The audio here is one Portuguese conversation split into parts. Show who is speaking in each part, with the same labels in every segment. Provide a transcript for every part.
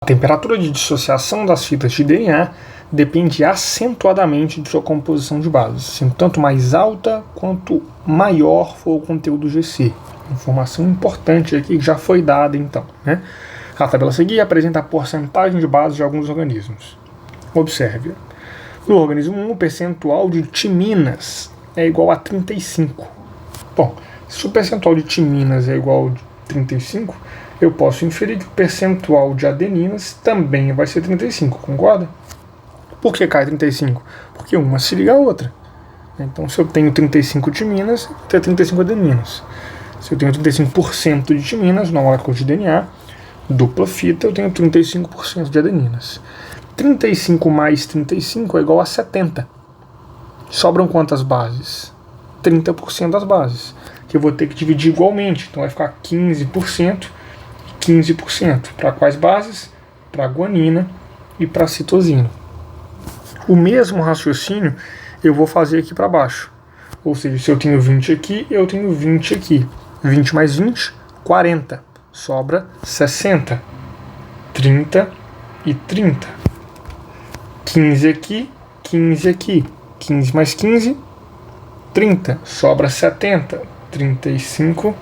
Speaker 1: A temperatura de dissociação das fitas de DNA depende acentuadamente de sua composição de bases, sendo tanto mais alta quanto maior for o conteúdo GC. Informação importante aqui que já foi dada então, né? A tabela a seguir apresenta a porcentagem de bases de alguns organismos. Observe. No organismo 1, o percentual de timinas é igual a 35. Bom, se o percentual de timinas é igual a 35, eu posso inferir que o percentual de adeninas também vai ser 35, concorda? Por que cai 35? Porque uma se liga à outra. Então, se eu tenho 35 timinas, eu tenho 35 adeninas. Se eu tenho 35% de timinas na molécula de DNA, dupla fita, eu tenho 35% de adeninas. 35 mais 35 é igual a 70. Sobram quantas bases? 30% das bases, que eu vou ter que dividir igualmente. Então vai ficar 15%, 15%. Para quais bases? Para guanina e para citosina. O mesmo raciocínio eu vou fazer aqui para baixo. Ou seja, se eu tenho 20 aqui, eu tenho 20 aqui. 20 mais 20, 40. Sobra 60. 30 e 30. 15 aqui, 15 aqui. 15 mais 15, 30. Sobra 70. 35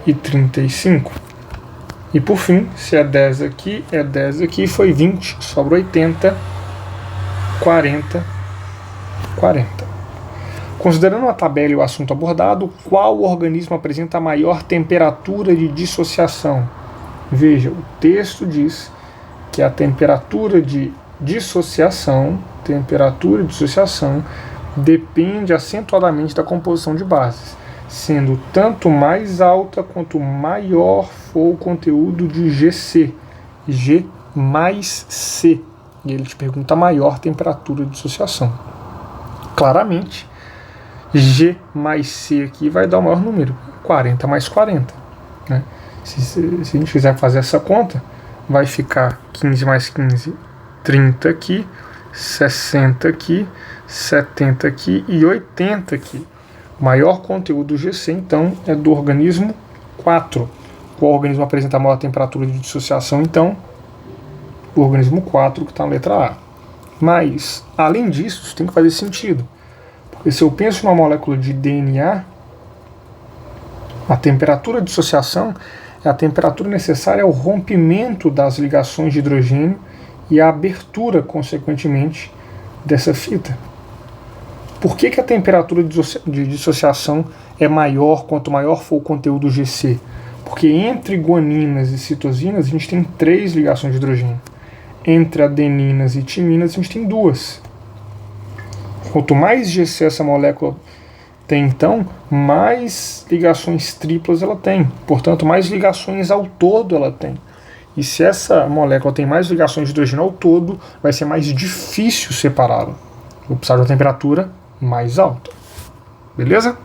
Speaker 1: e 35. E por fim, se é 10 aqui, é 10 aqui, foi 20. Sobra 80, 40, 40. Considerando a tabela e o assunto abordado, qual organismo apresenta a maior temperatura de dissociação? Veja, o texto diz que a temperatura de dissociação depende acentuadamente da composição de bases, sendo tanto mais alta quanto maior for o conteúdo de GC, G mais C. E ele te pergunta a maior temperatura de dissociação. Claramente, G mais C aqui vai dar o maior número, 40 mais 40. Né? Se a gente quiser fazer essa conta, vai ficar 15 mais 15, 30 aqui, 60 aqui, 70 aqui e 80 aqui. O maior conteúdo GC, então, é do organismo 4. Qual organismo apresenta a maior temperatura de dissociação, então? O organismo 4, que está na letra A. Mas, além disso, isso tem que fazer sentido. Porque se eu penso numa molécula de DNA, a temperatura de dissociação é a temperatura necessária ao rompimento das ligações de hidrogênio e a abertura, consequentemente, dessa fita. Por que a temperatura de dissociação é maior quanto maior for o conteúdo GC? Porque entre guaninas e citosinas a gente tem 3 ligações de hidrogênio. Entre adeninas e timinas a gente tem 2. Quanto mais GC essa molécula tem, então, mais ligações triplas ela tem. Portanto, mais ligações ao todo ela tem. E se essa molécula tem mais ligações de hidrogênio ao todo, vai ser mais difícil separá-la. Vou precisar de uma temperatura mais alta. Beleza?